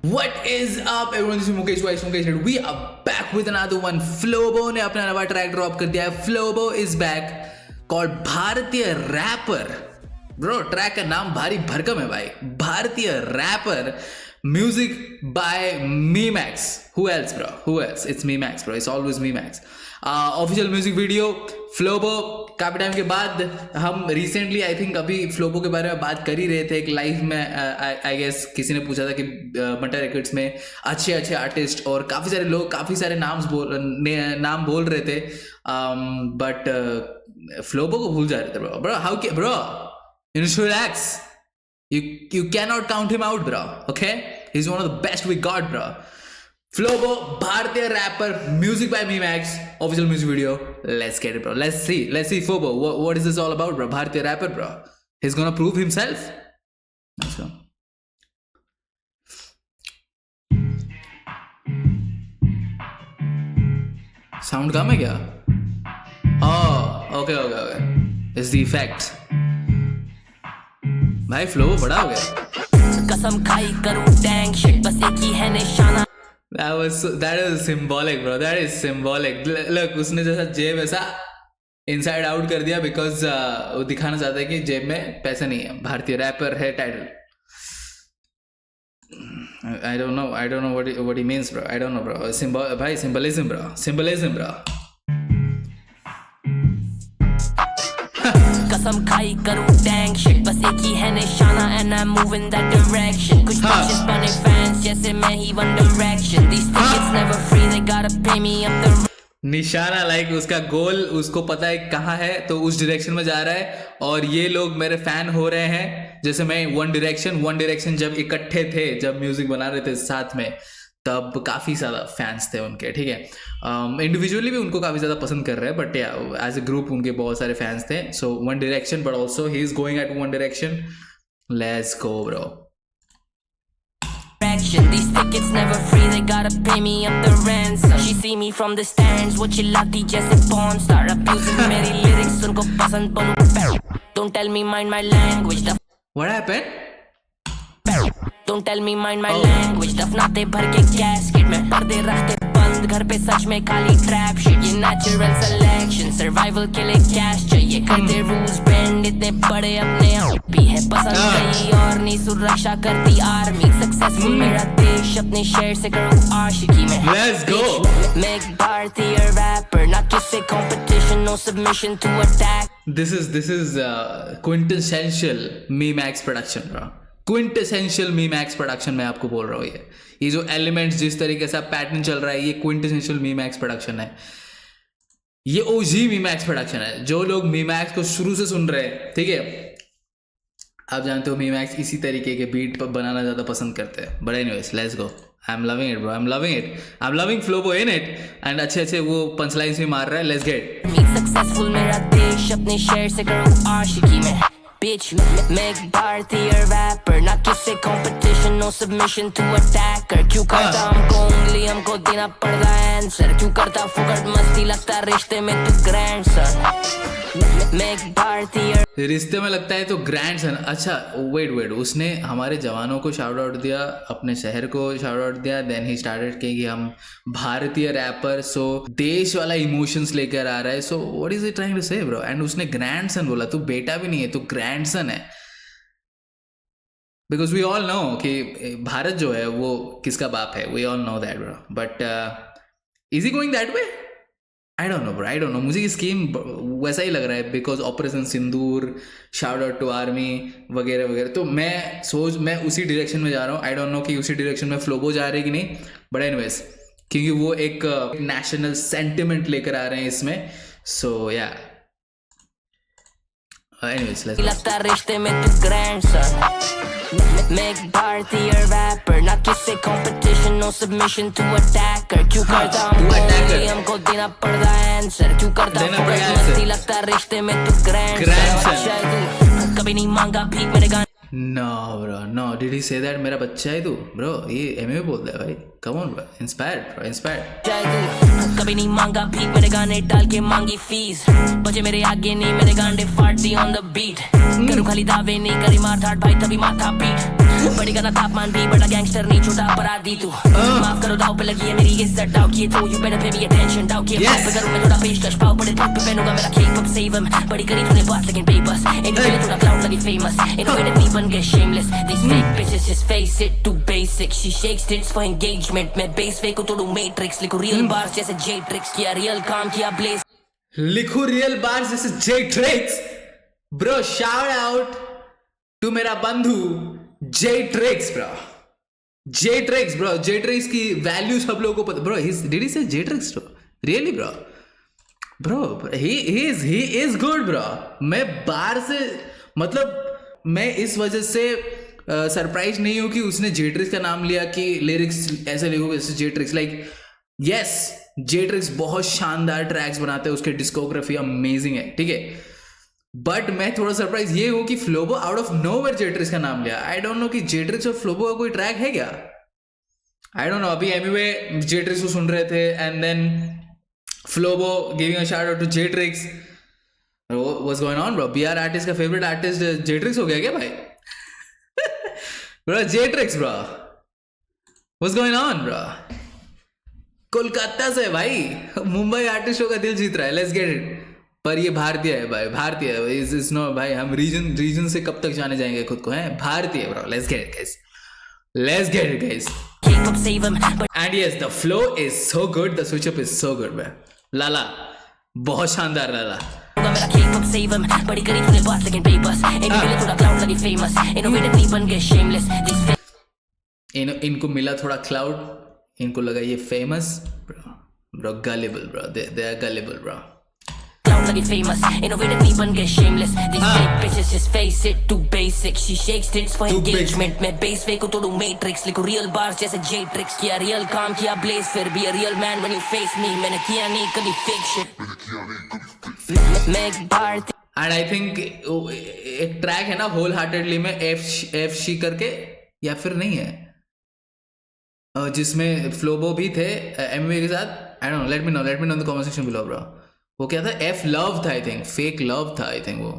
What is up everyone, this is Mukesh Wise Mukesh and we are back with another one. Flobo ने अपना नया track drop कर दिया है. Flobo is back called भारतीय rapper. Bro, track का नाम भारी भरकम है भाई. भारतीय wrapper. Music by Memax. Who else bro? Who else? It's Memax bro. It's always Memax. Official music video फ्लोबो. काफी टाइम के बाद हम रिसेंटली आई थिंक अभी फ्लोबो के बारे में बात कर ही रहे थे एक लाइव में. आई गेस किसी ने पूछा था कि मटर रिकॉर्ड्स में अच्छे अच्छे आर्टिस्ट और काफ़ी सारे लोग काफ़ी सारे नाम बोल रहे थे. बट फ्लोबो को भूल जा रहे थे ब्रो. ब्रो हाउ के bro you should relax. You cannot count him out bro. Okay, he's one of the best we got bro. Flobo, भारतीय rapper, music by Memax, official music video. Let's get it bro. Let's see Flobo. What is this all about bro? भारतीय rapper bro. He's gonna prove himself. Let's go. Sound कम है क्या? Oh, okay. It's the effect. भाई flow बड़ा हो गया. कसम खाई करूं डैंग शिट बस एक ही है निशाना. That is symbolic bro. That is symbolic. Look, उसने जैसा जेब ऐसा इनसाइड आउट कर दिया बिकॉज वो दिखाना चाहता है कि जेब में पैसा नहीं है. भारतीय रैपर है title. I don't know what he means bro. I don't know bro. भाई symbolism bro. कसम खाई करूं डैंग शिट बस एक ही है निशाना and I'm moving that direction. कुछ bitches बने fans जैसे मैं ही One Direction. These tickets never free, they gotta pay me up the. निशाना लाइक उसका गोल उसको पता है कहाँ है तो उस डायरेक्शन में जा रहा है. और ये लोग मेरे फैन हो रहे हैं जैसे मैं वन डायरेक्शन जब इकट्ठे थे जब म्यूजिक बना रहे थे साथ में तब काफ़ी ज़्यादा फैंस थे उनके. ठीक है, इंडिविजुअली भी उनको काफ़ी ज़्यादा पसंद कर रहे हैं बट या एज ए ग्रुप उनके बहुत सारे फैंस थे. So one direction but also he is going at one direction. Let's go bro. These tickets never free, they gotta pay me up the rent. She see me from the stands, वो चिल्लाती जैसे porn star. Abusing मेरी lyrics उनको पसंद बनूं. Don't tell me mind my language. What happened? Don't tell me mind my language. दफनाते भर के casket में पर्दे रखते बंद घर पे सच में खाली ट्रैप शिट. ये नेचुरल सिलेक्शन सर्वाइवल के लिए कैश चाहिए. करते रूल्स बेंड इतने बड़े अपने आप भी है पसंद कहीं और नहीं. सुरक्षा करती आर्मी सक्सेसफुल मेरा देश अपने शहर से करूँ आशिकी में. Let's go. मैं एक भारतीय रैपर ना किसी competition no submission to attack. This is quintessential Memax production bro. Quintessential Memax production मैं आपको बोल रहा हूँ. ये जो एलिमेंट्स जिस तरीके से पैटर्न चल रहा है ये क्विंटेसेंशियल Memax प्रोडक्शन है. ये OG Memax प्रोडक्शन है. जो लोग Memax को शुरू से सुन रहे हैं ठीक है आप जानते हो Memax इसी तरीके के बीट पर बनाना ज़्यादा पसंद करते हैं. But anyways let's go. I am loving it bro. I am loving फ्लोबो in it and अच्छे वो पंच लाइन्स भी मार रहा है. Let's get. सक्सेसफुल मेरा देश अपने शहर से करूँ आशिकी में. Bitch, मैं एक भारतीय रैपर ना किसी competition no submission to attacker. क्यों करता हमको उंगली हमको देना पड़ता आंसर. क्यों करता फुकट मस्ती लगता रिश्ते में तू ग्रैंडसन. मैं एक भारतीय रिश्ते में लगता है तो ग्रैंडसन. अच्छा वेट उसने हमारे जवानों को शाउट आउट दिया अपने शहर को शाउट आउट दिया. देन ही स्टार्टेड कि हम भारतीय रैपर. सो देश वाला इमोशंस लेकर आ रहा है. So what is it trying to say bro. And उसने ग्रैंडसन बोला. तू बेटा भी नहीं है तू ग्रैंडसन है. बिकॉज वी ऑल नो कि भारत जो है वो किसका बाप है. We all know that bro. But is he going that way. I don't know मुझे ये स्कीम वैसा ही लग रहा है because operation Sindoor shout out to army वगैरह. तो मैं उसी डायरेक्शन में जा रहा हूँ. आई डोंट नो कि उसी डायरेक्शन में फ्लोबो जा रहे कि नहीं. बट एनीवेज क्योंकि वो एक नेशनल सेंटिमेंट लेकर आ रहे हैं इसमें. सो या एनीवेज लेट्स लगता रिश्ते में तू ग्रैंडसन. मैं एक भारतीय रैपर ना किसी competition no submission to attacker. क्यों करता हमको देना पड़ता आंसर. क्यों करता मस्ती लगता रिश्ते में तू ग्रैंडसन. कभी नहीं मांगा भीख मेरे गाने. No bro, no. Did he say that मेरा बच्चा है तू? Bro, ये एमए बोलता है भाई. Come on bro, inspired. जाए तू कभी नहीं मांगा भीख मेरे गाने डाल के मांगी फीस बजे मेरे आगे नहीं मेरे गांडे फाट दी ऑन द बीट करूँ खाली दावे नहीं करी मार धाड़ भाई तभी माथा पीट बड़ी गाना तापमान भी बड़ा गैंगस्टर नहीं छोटा अपराधी तू माफ करो दाव पे लगी है मेरी इज्जत डाउ किए तो यू बेटर पे भी अटेंशन डाउ किए पे करूँ मैं थोड़ा पेशकश पाओ बड़े धूप पे पहनूंगा मेरा केक अब सेव हिम बड़ी करी तूने बात लेकिन बेबस इन पहले थोड़ा क्लाउड लगी फेमस इनोवेटिव नहीं बन गए shameless these fake bitches just face it too basic she shakes tits for engagement मैं base fake को तोड़ू matrix लिखूं real bars जैसे J-Trix किया real काम किया blaze लिखूं real bars जैसे J-Trix bro shout out to मेरा बंधु J-Trix bro J-Trix bro J-Trix की वैल्यू सब लोगों को पता bro did he say J-Trix bro really bro he is good bro मैं बाहर से मतलब मैं इस वजह से सरप्राइज नहीं हूं कि उसने J-Trix का नाम लिया कि लिरिक्स ऐसे लिखोगे जैसे J-Trix लाइक यस J-Trix बहुत शानदार ट्रैक्स बनाते हैं उसके डिस्कोग्राफी अमेजिंग है ठीक है बट मैं थोड़ा सरप्राइज ये हूं कि फ्लोबो आउट ऑफ नोवेयर J-Trix का नाम लिया आई डोंट नो कि J-Trix और फ्लोबो का कोई ट्रैक है क्या आई डोंट नो अभी एनीवे J-Trix को सुन रहे थे एंड देन फ्लोबो giving a shout out to J-Trix What's going on bro BR artist का फेवरेट आर्टिस्ट J-Trix हो गया क्या भाई bro J-Trix bro What's going on bro Kolkata से भाई मुंबई आर्टिस्टों का दिल जीत रहा है लेट्स गेट इट पर ये भारतीय है भाई भारतीय है इज नो भाई हम रीजन से कब तक जाने जाएंगे खुद को हैं भारतीय bro let's get it guys and yes the flow is so good the switch up is so good man लाला बहुत शानदार लाला मेरा केक अब सेव हिम बड़ी करी तूने बात लेकिन बेबस इन पहले थोड़ा क्लाउड लगी फेमस इनोवेटिव नहीं बन गए shameless इनको मिला थोड़ा क्लाउड इनको लगा ये famous bro gullible bro they are gullible bro clout लगी फेमस इनोवेटिव नहीं बन गए shameless these fake bitches just face it too basic she shakes tits for engagement मैं base fake को तोड़ू matrix लिखूं real bars जैसे J-Trix किया real काम किया blaze फिर be a real man when you face me मैंने किया नहीं कभी fake shit मैं एक भारतीय एंड आई थिंक एक ट्रैक है ना होल हार्टेडली में एफ शी करके या फिर नहीं है जिसमें फ्लोबो भी थे एमवे के साथ आई don't no let me know in the comment section below bro वो क्या था एफ लव था आई थिंक फेक लव था आई थिंक वो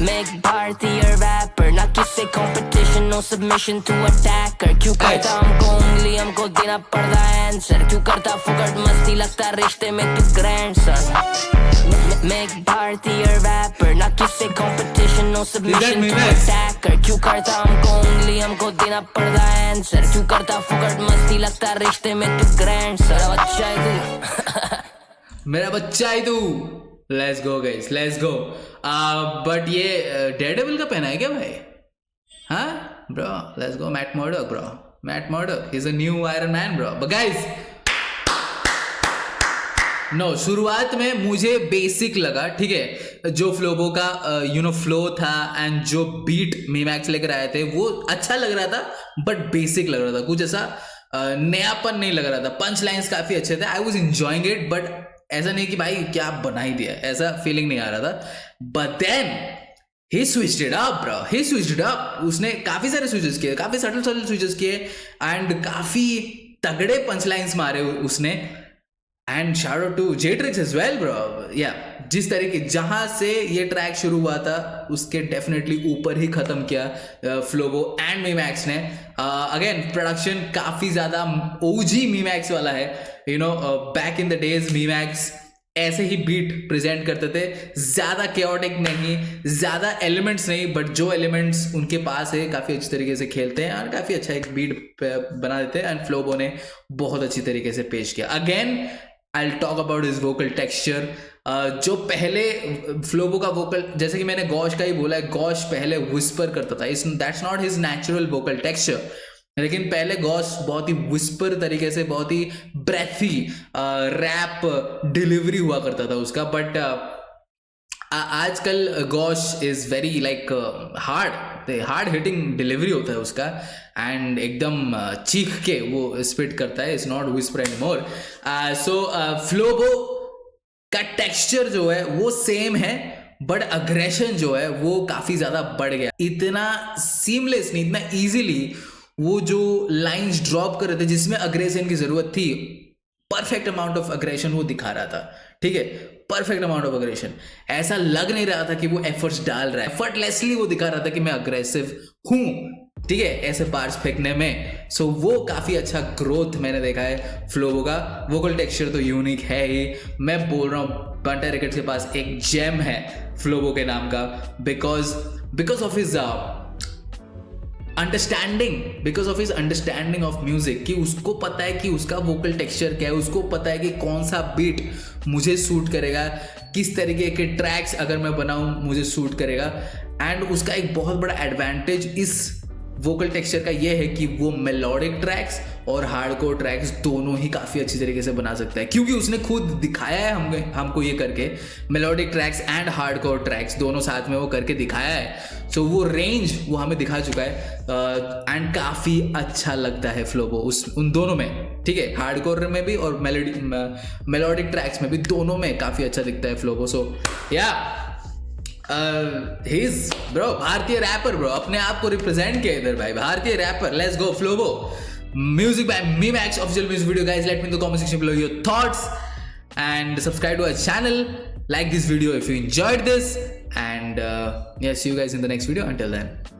मैं एक भारतीय रैपर ना किससे competition no submission to attacker क्यों करता हमको उंगली हमको देना पड़ता आंसर क्यों करता फुकट मस्ती लगता रिश्ते में तू ग्रैंडसन मैं एक भारतीय रैपर ना किससे competition no submission to attacker क्यों करता हमको उंगली हमको देना पड़ता आंसर क्यों करता फुकट मस्ती लगता रिश्ते में तू ग्रैंडसन बच्चा है तू मेरा बच्चा है तू let's go guys let's go but ये डेयरडेविल का पहना है क्या भाई हाँ bro let's go Matt Murdock he is a new Iron Man bro but guys no शुरुआत में मुझे बेसिक लगा ठीक है जो फ्लोबो का फ्लो था एंड जो बीट मीमैक्स लेकर आए थे वो अच्छा लग रहा था बट बेसिक लग रहा था कुछ ऐसा नयापन नहीं लग रहा था पंच लाइन्स काफी अच्छे थे I was enjoying it but ऐसा नहीं कि भाई क्या बना ही दिया ऐसा फीलिंग नहीं आ रहा था but then he switched it up bro उसने काफी सारे स्विचेस किए काफी सटल स्विचेस किए एंड काफी तगड़े पंच लाइन्स मारे उसने and shout out to J-Trix as well bro या जिस तरीके जहां से ये ट्रैक शुरू हुआ था उसके डेफिनेटली ऊपर ही खत्म किया फ्लोबो एंड मीमैक्स ने अगेन प्रोडक्शन काफी ज्यादा ओजी मीमैक्स वाला है बैक इन द डेज मीमैक्स ऐसे ही बीट प्रेजेंट करते थे ज्यादा केओटिक नहीं ज्यादा एलिमेंट्स नहीं बट जो एलिमेंट्स उनके पास है काफी अच्छी तरीके से खेलते हैं और काफी अच्छा एक बीट बना देते हैं एंड फ्लोबो ने बहुत अच्छी तरीके से पेश किया again I talk about his vocal texture जो पहले फ्लोबो का वोकल जैसे कि मैंने गॉश का ही बोला है गॉश पहले विस्पर करता था that's not his natural vocal texture लेकिन पहले गॉश बहुत ही विस्पर तरीके से बहुत ही ब्रेथी रैप डिलीवरी हुआ करता था उसका बट आजकल गॉश is very like hard hitting delivery होता है उसका एंड एकदम चीख के वो स्पिट करता है it's not whisper anymore so फ्लोबो का टेक्सचर जो है वो सेम है बट अग्रेशन जो है वो काफी ज्यादा बढ़ गया इतना सीमलेसली इतना इजीली वो जो लाइंस ड्रॉप कर रहे थे जिसमें अग्रेशन की जरूरत थी, परफेक्ट अमाउंट ऑफ अग्रेशन वो दिखा रहा था, ठीक है, परफेक्ट अमाउंट ऑफ अग्रेशन। ऐसा लग नहीं रहा था कि वो एफर्ट्स डाल रहा है, एफर्टलेसली वो दिखा रहा था कि मैं अग्रेसिव हूं, ठीक है, ऐसे पार्ट्स फेंकने में। सो वो काफी अच्छा ग्रोथ मैंने देखा है फ्लोबो का। वोकल टेक्सचर तो यूनिक है ही, मैं बोल रहा हूँ बंटा रिकॉर्ड्स के पास एक जेम है फ्लोबो के नाम का, because of his understanding of music, कि उसको पता है कि उसका वोकल टेक्सचर क्या है, उसको पता है कि कौन सा बीट मुझे सूट करेगा, किस तरीके के ट्रैक्स अगर मैं बनाऊं मुझे सूट करेगा। एंड उसका एक बहुत बड़ा एडवांटेज इस वोकल टेक्सचर का ये है कि वो मेलोडिक ट्रैक्स और हार्डकोर ट्रैक्स दोनों ही काफ़ी अच्छी तरीके से बना सकता है, क्योंकि उसने खुद दिखाया है हमको ये करके, melodic tracks and hardcore tracks दोनों साथ में वो करके दिखाया है। सो वो रेंज वो हमें दिखा चुका है एंड काफ़ी अच्छा लगता है फ्लोबो उन दोनों में, ठीक है, हार्डकोर में भी और मेलोडिक ट्रैक्स में भी, दोनों में काफ़ी अच्छा दिखता है फ्लोबो। सो या he's bro भारतीय रैपर ब्रो, अपने आप को रिप्रेजेंट किया इधर भाई, भारतीय रैपर, लेट्स गो फ्लोबो। Music by Memax official music video guys, let me in the comment section below your thoughts and subscribe to our channel, like this video if you enjoyed this, and yeah, see you guys in the next video. Until then.